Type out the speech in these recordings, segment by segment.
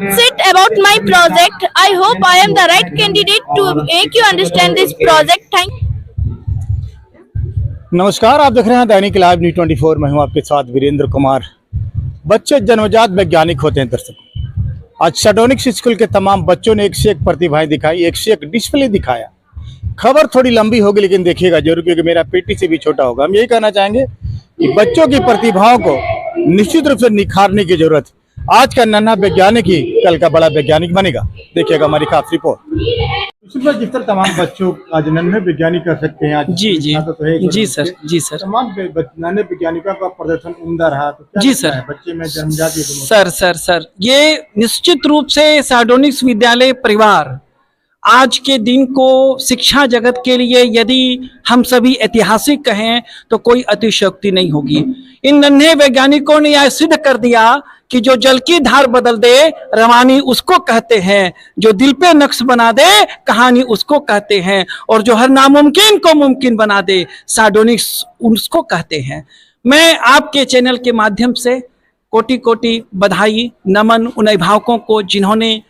That's it about my project. I hope I am the right candidate to make you understand this project. Thank you. नमस्कार, आप देख रहे हैं दैनिक live news 24। मैं हूं आपके साथ वीरेंद्र कुमार। बच्चे जन्मजात वैज्ञानिक होते हैं। दर्शकों, आज साडोनिक्स स्कूल के तमाम बच्चों ने एक से एक प्रतिभाएं दिखाई, एक से एक डिस्प्ले दिखाया। खबर थोड़ी लंबी होगी लेकिन देखिएगा जरूर, क्योंकि मेरा पेटी से भी छोटा होगा। हम यही कहना चाहेंगे कि बच्चों की प्रतिभाओं को निश्चित रूप से निखारने की जरूरत है। आज का नन्हा वैज्ञानिक ही कल का बड़ा वैज्ञानिक बनेगा। देखिएगा हमारी खास रिपोर्ट। जिस तरह तमाम बच्चों आज नन्हे वैज्ञानिक कर सकते हैं। आज जी सर, जी सर। तमाम नन्हे वैज्ञानिकों का प्रदर्शन उम्दा रहा, तो क्या जी सर। बच्चे में जन्मजात सर ये निश्चित रूप से साडोनिक्स विद्यालय परिवार आज के दिन को शिक्षा जगत के लिए यदि हम सभी ऐतिहासिक कहें तो कोई अतिशयोक्ति नहीं होगी। इन नन्हे वैज्ञानिकों ने यह सिद्ध कर दिया कि जो जल की धार बदल दे रवानी उसको कहते हैं, जो दिल पे नक्श बना दे कहानी उसको कहते हैं, और जो हर नामुमकिन को मुमकिन बना दे साडोनिक्स उसको कहते हैं। मैं आपके चैनल के माध्यम से कोटि कोटि बधाई नमन उन अभिभावकों को जिन्होंने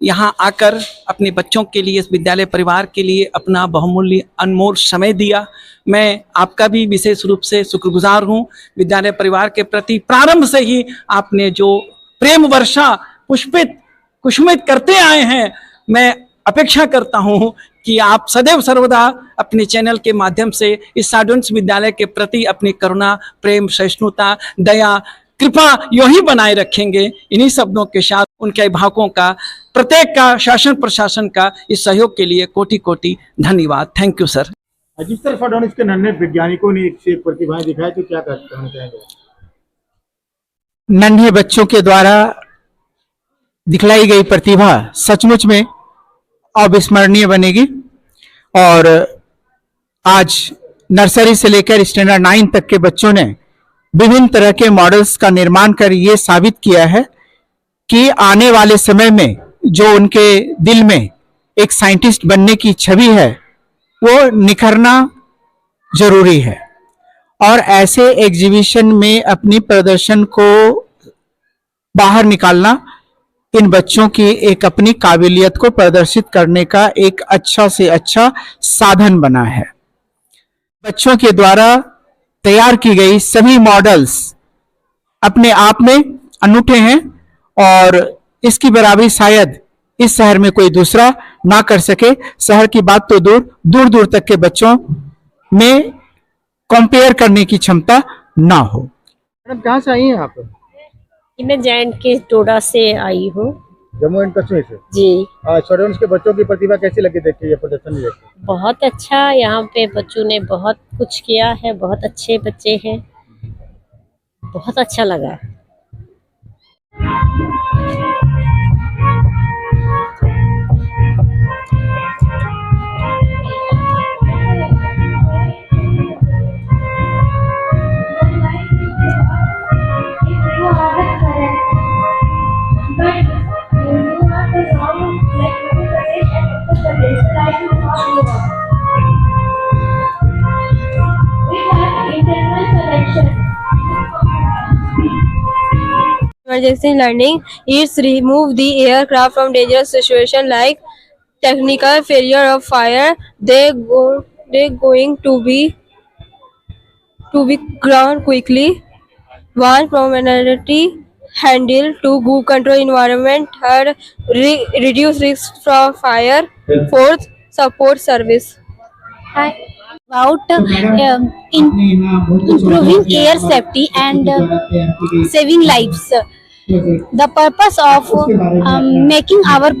यहाँ आकर अपने बच्चों के लिए, इस विद्यालय परिवार के लिए अपना बहुमूल्य अनमोल समय दिया। मैं आपका भी विशेष रूप से शुक्रगुजार हूँ। विद्यालय परिवार के प्रति प्रारंभ से ही आपने जो प्रेम वर्षा कुसुमित करते आए हैं, मैं अपेक्षा करता हूँ कि आप सदैव सर्वदा अपने चैनल के माध्यम से इस साडोनिक्स विद्यालय के प्रति अपनी करुणा, प्रेम, सहिष्णुता, दया, कृपा यूं ही बनाए रखेंगे। इन्हीं शब्दों के साथ उनके अभिभावकों का, प्रत्येक का, शासन प्रशासन का इस सहयोग के लिए कोटि कोटि धन्यवाद। Thank you sir. जिस तरह साडोनिक्स के नन्हे वैज्ञानिकों ने एक से एक प्रतिभाएं दिखाई, तो क्या कहना चाहेंगे? नन्हे बच्चों के द्वारा दिखलाई गई प्रतिभा सचमुच में अविस्मरणीय बनेगी। और आज नर्सरी से लेकर स्टैंडर्ड 9 तक के बच्चों ने विभिन्न तरह के मॉडल्स का निर्माण कर ये साबित किया है कि आने वाले समय में जो उनके दिल में एक साइंटिस्ट बनने की छवि है वो निखरना जरूरी है। और ऐसे एग्जीबिशन में अपनी प्रदर्शन को बाहर निकालना इन बच्चों की एक अपनी काबिलियत को प्रदर्शित करने का एक अच्छा से अच्छा साधन बना है। बच्चों के द्वारा तैयार की गई सभी मॉडल्स अपने आप में अनूठे हैं और इसकी बराबरी शायद इस शहर में कोई दूसरा ना कर सके। शहर की बात तो दूर दूर तक के बच्चों में कंपेयर करने की क्षमता ना हो। मैडम कहाँ से आई हैं आप? मैं जैन के टोडा से आई हूँ। जम्मू एंड कश्मीर से जी। साडोनिक्स के बच्चों की प्रतिभा कैसी लगी देख के, ये प्रदर्शन देख के? बहुत अच्छा, यहाँ पे बच्चों ने बहुत कुछ किया है, बहुत अच्छे बच्चे हैं, बहुत अच्छा लगा। Emergency landing. It's remove the aircraft from dangerous situation like technical failure of fire. They going to be ground quickly. One, promenadity handle. 2, go control environment. 3, reduce risk from fire. 4th, support service. About improving air safety and saving lives. The purpose of making our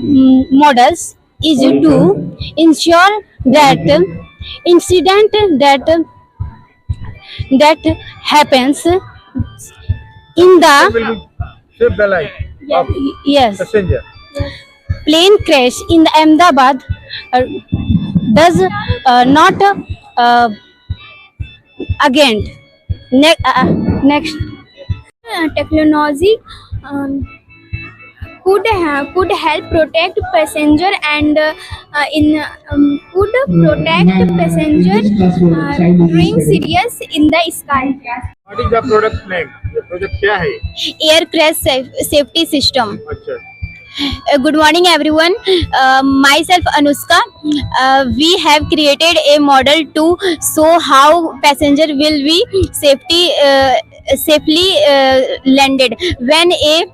models is to ensure that incident that happens in the save the life of yes passenger. Plane crash in the Ahmedabad does not again. Next, technology could help protect passenger and could protect passenger during serious in the sky. What is the product name? ये project क्या है? Air crash safety system. अच्छा, Good morning, everyone. Myself Anushka. We have created a model to show how passenger will be safely landed when a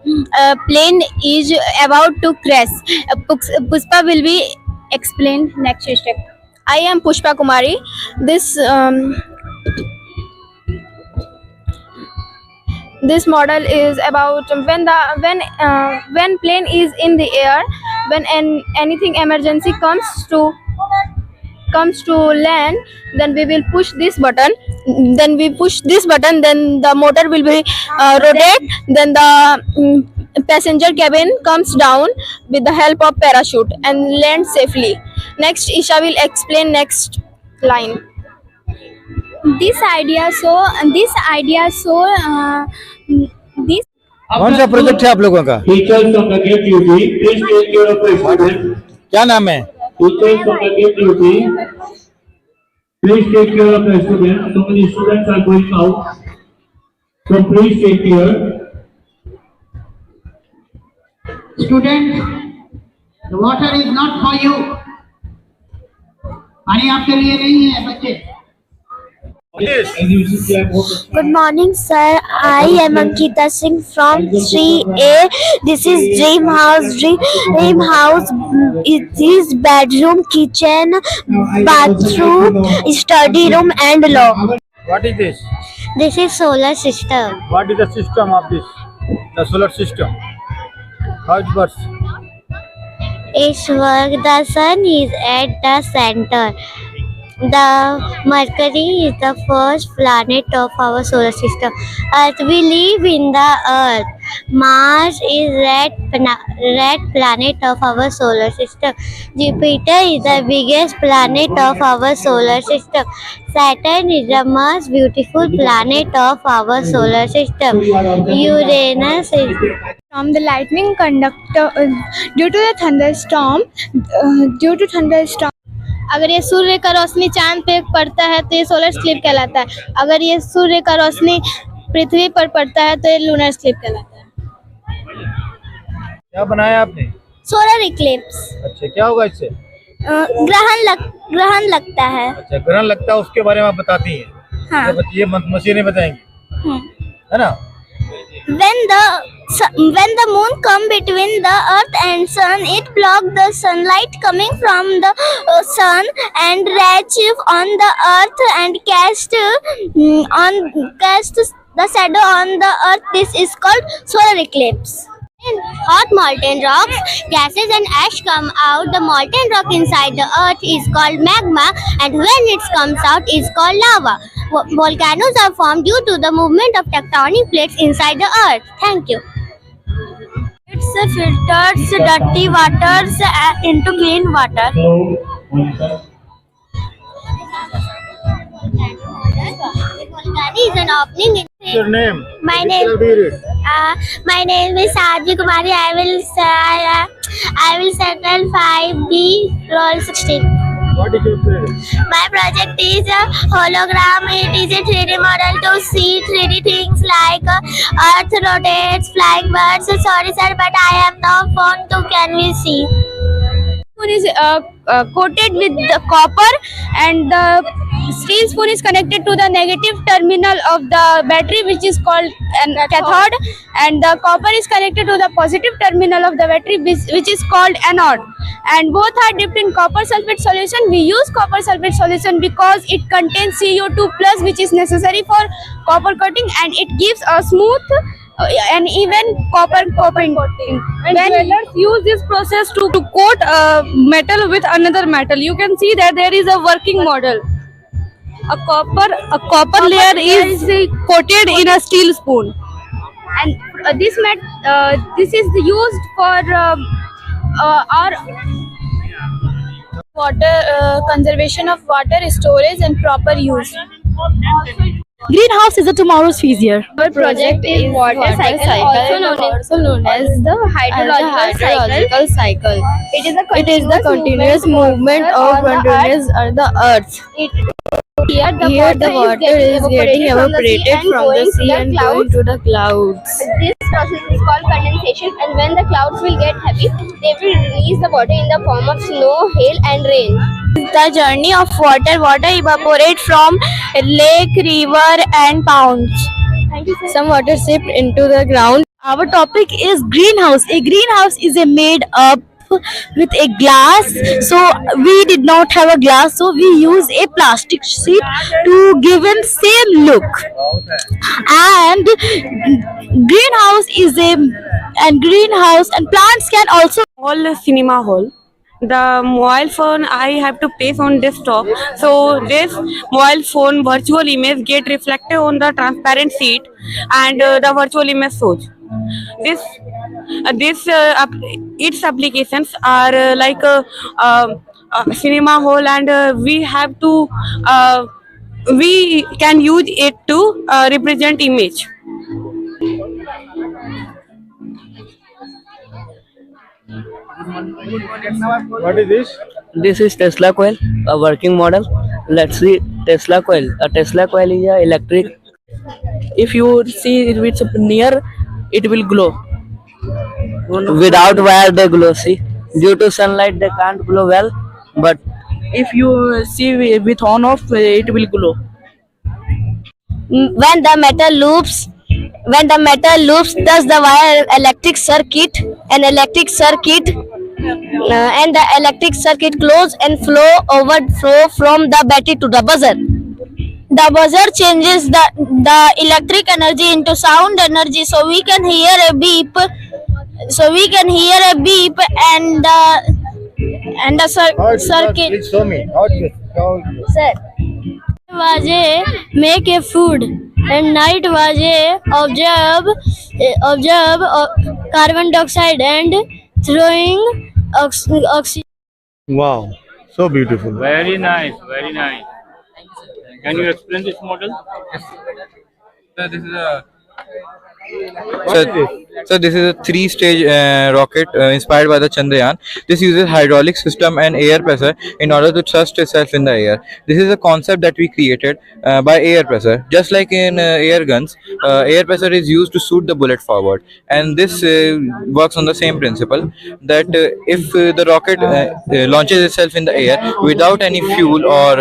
plane is about to crash. Pushpa will be explained next step. I am Pushpa Kumari. This model is about when plane is in the air, when anything emergency comes to land, then we will push this button. Then the motor will be rotate. Then the passenger cabin comes down with the help of parachute and land safely. Next, Isha will explain next line. This idea so this कौन सा project है आप लोगों का? Teachers of the gate duty, please take care of the students. क्या नाम है? Teachers of the gate duty, please take care of the students. So many students are going out, so please take care. Students, the water is not for you. पानी आपके लिए नहीं है बच्चे. Good morning, sir. I am Ankita Singh from 3A. This is Dream House. Dream House. It is bedroom, kitchen, bathroom, study room, and loft. What is this? This is solar system. What is the system of this? The solar system. How it works? Its work. The sun is at the center. The Mercury is the first planet of our solar system. Earth, we live in the Earth. Mars is red planet of our solar system. Jupiter is the biggest planet of our solar system. Saturn is the most beautiful planet of our solar system. Uranus is from the lightning conductor due to thunderstorm. अगर ये सूर्य का रोशनी चांद पे पड़ता है तो ये solar slip कहलाता है. अगर ये सूर्य का रोशनी पृथ्वी पर पड़ता है तो ये लूनर स्लिप कहलाता है. क्या बनाया आपने? Solar Eclipse. अच्छा, क्या होगा इससे? ग्रहण लगता है. अच्छा, ग्रहण लगता है, उसके बारे में आप बताती हैं. हाँ. ये मशीनें बताएंगी, है ना? When the moon come between the earth and sun, it block the sunlight coming from the sun and reach on the earth and cast the shadow on the earth. This is called solar eclipse. In hot molten rocks, gases and ash come out. The molten rock inside the earth is called magma, and when it comes out is called lava. Volcanoes are formed due to the movement of tectonic plates inside the earth. Thank you. It filters dirty waters into clean water. Volcano is an opening. What's your name? My name. My name is Sadhvi Kumari. I will settle 5B roll 16. What is your project? My project is a hologram. It is a 3D model to see 3D things like Earth rotates, flying birds. Sorry sir, but I have no phone to can we see. Spoon is coated with the copper, and the steel spoon is connected to the negative terminal of the battery, which is called an cathode, and the copper is connected to the positive terminal of the battery, which is called anode, and both are dipped in copper sulfate solution. We use copper sulfate solution because it contains CO2 plus, which is necessary for copper coating, and it gives a smooth and even copper coating. When jewelers use this process to coat metal with another metal, you can see that there is a working model. A copper layer is coated in a steel spoon, and this is used for our water conservation of water storage and proper use. Greenhouse is a tomorrow's future. Our project is water cycle, also known as the hydrological cycle. It is the continuous movement of continuous on the earth. Here the water is getting evaporated from the sea and going to the clouds. This process is called condensation, and when the clouds will get heavy, they will release the water in the form of snow, hail and rain. The journey of water. Water evaporates from lake, river and ponds. Some water seep into the ground. Our topic is greenhouse. A greenhouse is made up with a glass. So we did not have a glass, so we use a plastic sheet to give an same look. And greenhouse and plants can also All cinema hall. The mobile phone I have to place on desktop, so this mobile phone virtual image get reflected on the transparent sheet, and the virtual image shows. Its applications are like cinema hall, and we can use it to represent image. What is this? This is Tesla coil, a working model. Let's see Tesla coil. A Tesla coil is a electric. If you see it with near, it will glow. Without wire, they glow. See, due to sunlight, they can't glow well. But if you see with on off, it will glow. When the metal loops, does the wire electric circuit, and the electric circuit close and overflow from the battery to the buzzer. The buzzer changes the electric energy into sound energy, so we can hear a beep. And the circuit. Please show me. How it goes. Sir. Waje make a food, and night waje observe carbon dioxide and throwing oxygen. Wow, so beautiful. Very nice, very nice. Can you explain this model? So this is a so this is a 3-stage rocket inspired by the Chandrayaan. This uses hydraulic system and air pressure in order to thrust itself in the air. This is a concept that we created by air pressure. Just like in air guns, air pressure is used to shoot the bullet forward, and this works on the same principle that if the rocket launches itself in the air without any fuel or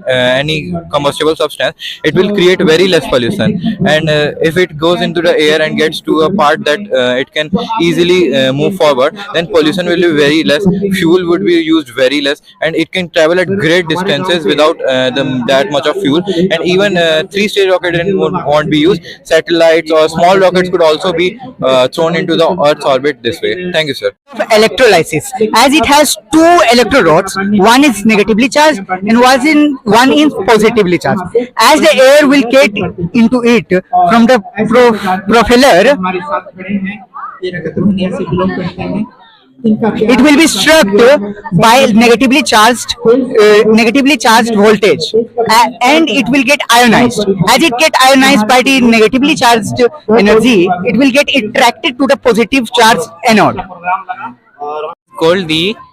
any combustible substance, it will create very less pollution. And if it goes into the air and gets to a part that it can easily move forward, then pollution will be very less, fuel would be used very less, and it can travel at great distances without that much of fuel. And even 3-stage rocket won't be used. Satellites or small rockets could also be thrown into the Earth's orbit this way. Thank you, sir. Electrolysis, as it has two electrodes, one is negatively charged and one is positively charged. As the air will get into it from the propeller, it will be struck by negatively charged voltage, and it will get ionized. As it get ionized by the negatively charged energy, it will get attracted to the positive charged anode.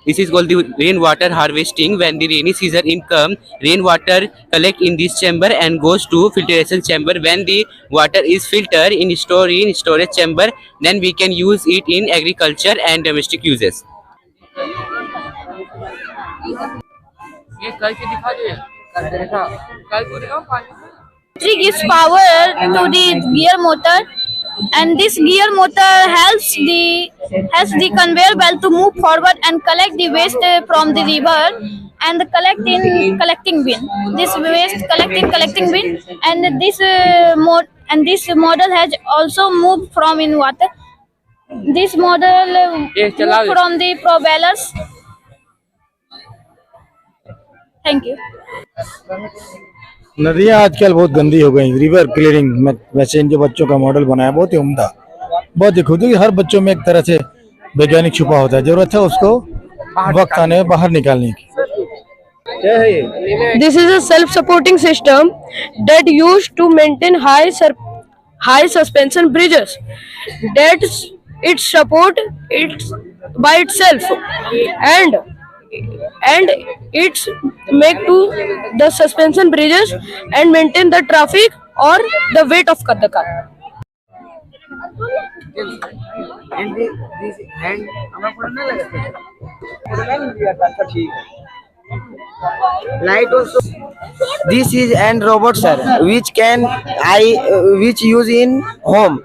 This is called the rainwater harvesting. When the rainy season comes, rainwater collect in this chamber and goes to filtration chamber. When the water is filtered in storage chamber, then we can use it in agriculture and domestic uses. Battery gives power to the gear motor, and this gear motor helps the conveyor belt to move forward and collect the waste from the river and collect in collecting bin. This waste collect in collecting bin, and this model has also moved from in water. This model moved from the propellers. Thank you. नदियाँ आजकल बहुत गंदी हो गई। River clearing में वैसे इन जो बच्चों का मॉडल बनाया बहुत ही उम्दा, बहुत ही खुद ही हर बच्चों में एक तरह से वैज्ञानिक छुपा होता है। जरूरत है उसको वक्त आने में बाहर निकालने की। This is a self-supporting system that used to maintain high suspension bridges. That it support it by itself, and it's make to the suspension bridges and maintain the traffic or the weight of the car. Light also. This is an robot, sir, which use in home.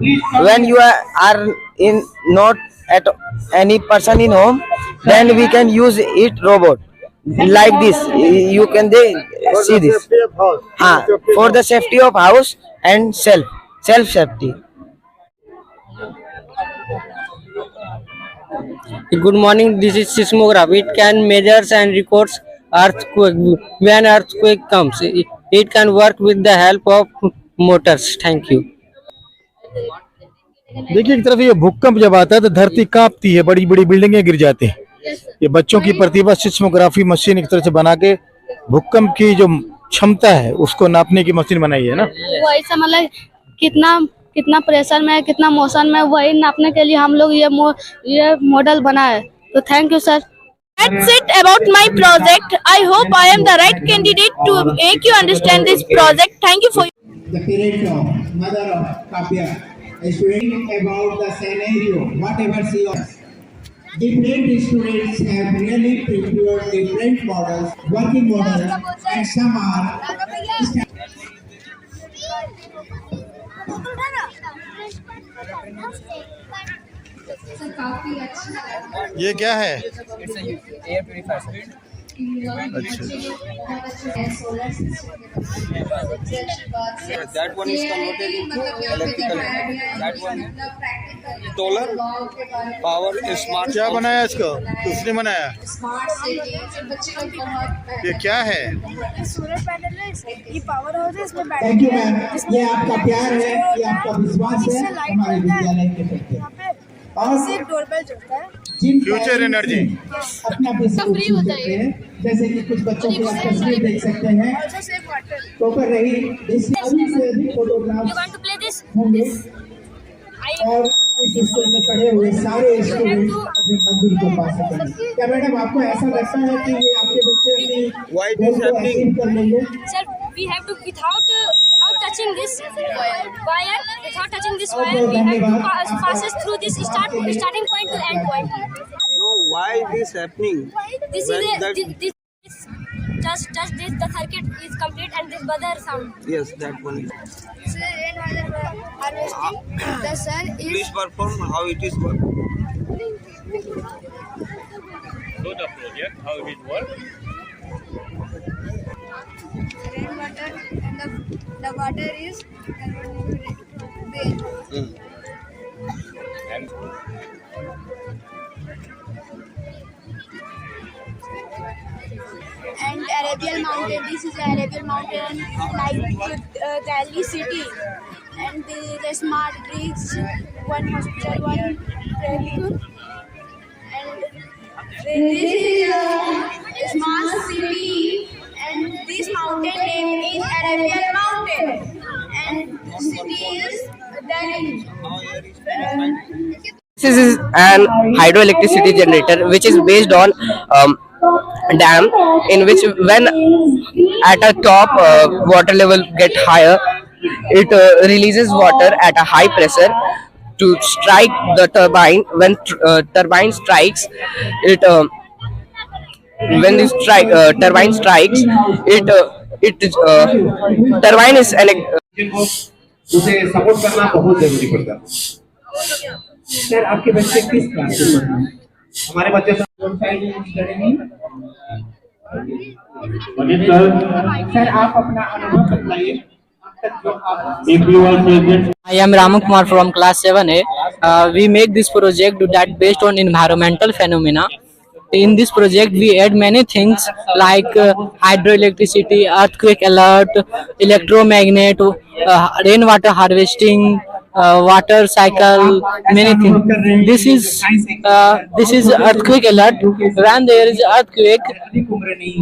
When you are in not at any person in home, then we can use it robot like this. You can see this. For the safety of house and self safety. Good morning. This is seismograph. It can measure and records earthquake. When earthquake comes, it can work with the help of motors. Thank you. देखिए एक तरफ ये भूकंप जब आता है तो धरती कांपती है, बड़ी बड़ी बिल्डिंगें गिर जाती हैं। ये बच्चों की प्रतिभा सिस्मोग्राफी मशीन एक तरह से बना के भूकंप की जो क्षमता है उसको नापने की मशीन बनाई है ना। वही से मतलब कितना प्रेशर में है, कितना मोशन में, वही नापने के लिए हम लोग ये मॉडल बनाए। तो thank you sir. That's it about my project. I hope I am the right candidate to make you understand this project. Thank you for The curator, mother of Kapya, is speaking about the scenario, whatever she was. Different students have really prepared different models, working models, and some are. ये क्या है? Air purifier. That one is converted into electrical. That one solar power smart. क्या बनाया इसको? किसने बनाया? ये क्या है? सोलर पैनल है, ये पावर हाउस है, इसमें बैटरी Thank you, ma'am. ये आपका प्यार है, ये आपका विश्वास है हमारे विद्यालय के प्रति। और डोरबेल चलता है, फ्यूचर एनर्जी अपना बेसिक फ्री होता है। जैसे कि कुछ बच्चों की आप तस्वीर देख सकते हैं, तो कर रही अभी से अधिक फोटोग्राफ होंगे और इस स्कूल में पढ़े हुए सारे स्टूडेंट अपनी मंजिल को पा सकेंगे। क्या मैडम आपको ऐसा लगता है कि ये आपके बच्चे अपनी गोल को अचीव कर लेंगे? Sir, we have to without touching this wire, without touching this wire, we have to passes through this starting point to end point. No, why this happening? This is just this, the circuit is complete and this buzzer sound. Yes, that one. So rain harvesting, the sun is. Please perform how it is work. So the project, how it is work? Rainwater and the water is rain. And Arabian Mountain, this is Arabian Mountain, like Delhi city, and the smart bridge, one hospital, one school, and this is a smart city, and this mountain name is Arabian Mountain, and the city is Delhi. This is an hydroelectricity generator which is based on dam, in which when at a top water level get higher, it releases water at a high pressure to strike the turbine. When turbine strikes, it when this turbine strikes, turbine is उसे support करना बहुत जरूरी पड़ता है। Sir आपके बच्चे किस class में पढ़ रहे हैं? हमारे बच्चे सर आप अपना अनुभव बताइए। I am Ramu Kumar from class 7A. We make this project that based on environmental phenomena. In this project, we add many things like hydroelectricity, earthquake alert, electromagnet, rainwater harvesting, water cycle, many things. This is earthquake alert. When there is earthquake,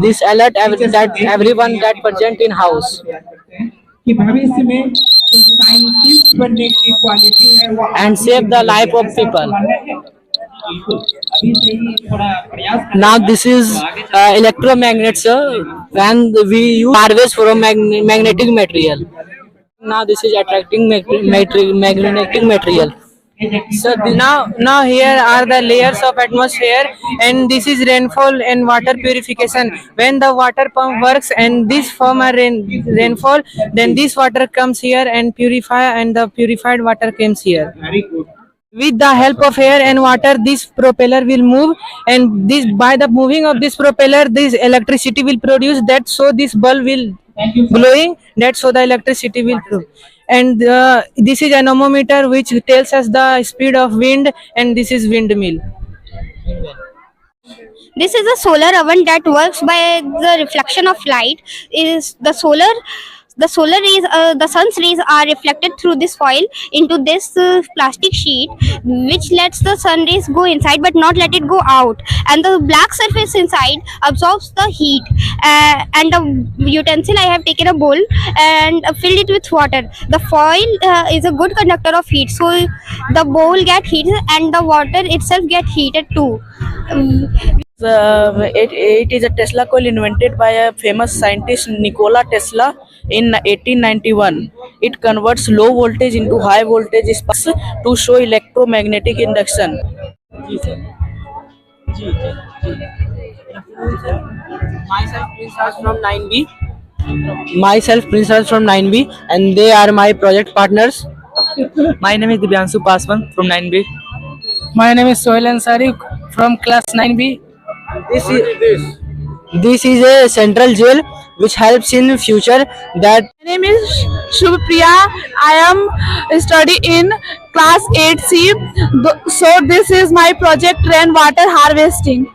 this alert that everyone that present in house कि भविष्य में जो scientist बनने की quality है वो and save the life of people. बिल्कुल अभी से ही थोड़ा प्रयास करना Now this is electromagnets, when we use harvest from magnetic material. Now this is attracting magnetic material. So now here are the layers of atmosphere, and this is rainfall and water purification. When the water pump works and this form a rainfall, then this water comes here and purify, and the purified water comes here. very good With the help of air and water, this propeller will move, and this by the moving of this propeller, this electricity will produce. That so this bulb will glowing. That so the electricity will flow. And this is anemometer which tells us the speed of wind, and this is windmill. This is a solar oven that works by the reflection of light. Is the solar rays, the sun's rays are reflected through this foil into this plastic sheet, which lets the sun rays go inside but not let it go out. And the black surface inside absorbs the heat. And the utensil, I have taken a bowl and filled it with water. The foil is a good conductor of heat, so the bowl get heated and the water itself get heated too. It is a Tesla coil invented by a famous scientist Nikola Tesla in 1891. It converts low voltage into high voltage sparks to show electromagnetic induction. Myself Prince Raj from 9B, and they are my project partners. My name is Divyanshu Paswan from 9B. My name is Sohail Ansari from class 9B. This is a central jail which helps in future that. My name is Shubhpriya. I am study in class 8C. So this is my project rainwater harvesting.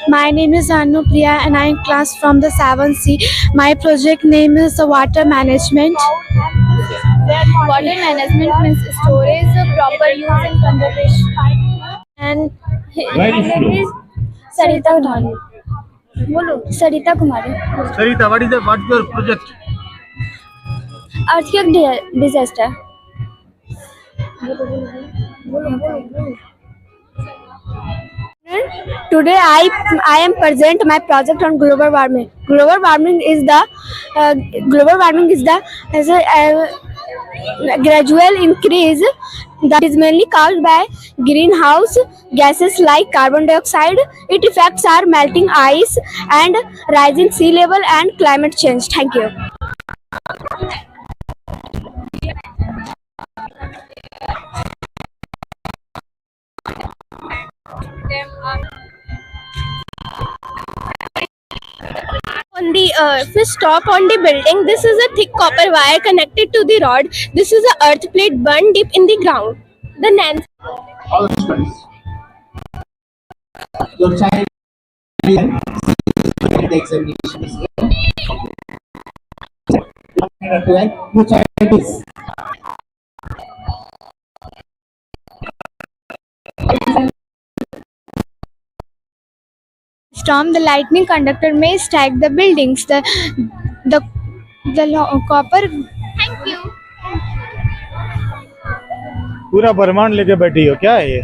My name is Anu Priya and I am class from the 7C. My project name is water management. Water management means storage, proper use and conservation. And very slow Sarita Kumari. Sarita Kumari. Sarita, what's your project? Earthquake disaster. Today I am present my project on global warming. Global warming is a gradual increase that is mainly caused by greenhouse gases like carbon dioxide. Its effects are melting ice and rising sea level and climate change. Thank you. On the if we stop on the building, this is a thick copper wire connected to the rod. This is a earth plate burned deep in the ground. The Nancy. all studies your child the examination is here. Your child is Storm, the lightning conductor may strike the buildings. The copper. Thank you. पूरा ब्रह्मांड लेके बैठी हो क्या है ये?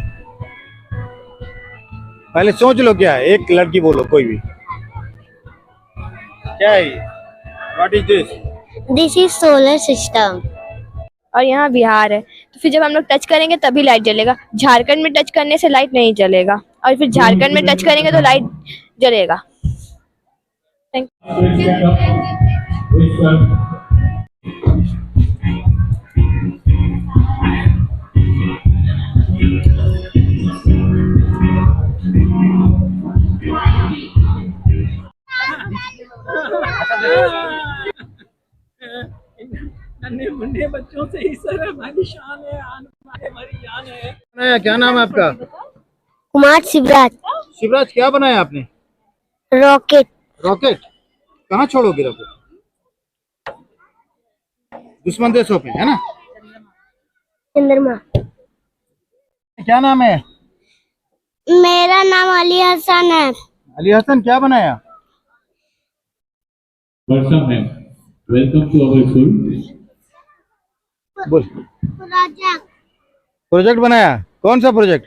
पहले सोच लो क्या है, एक लड़की बोलो कोई भी, क्या है ये? What is this? This is solar system. और यहाँ बिहार है, तो फिर जब हम लोग टच करेंगे तभी लाइट जलेगा. झारखंड में टच करने से लाइट नहीं जलेगा, और फिर झारखंड में टच करेंगे तो लाइट जलेगा. थैंक नन्हे मुन्ने बच्चों से ही सर हमारी शान है, हमारी जान है. क्या नाम है आपका? कुमार शिवराज. शिवराज, क्या बनाया आपने? रॉकेट. रॉकेट कहाँ छोड़ोगे रॉकेट? दुश्मन देशों पे है ना? चंद्रमा। क्या नाम है? मेरा नाम अली हसन है। अली हसन, क्या बनाया? Versa ma'am, welcome to our school. बोल। प्रोजेक्ट। प्रोजेक्ट बनाया? कौन सा प्रोजेक्ट?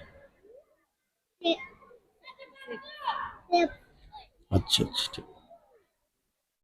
अच्छा अच्छा ठीक।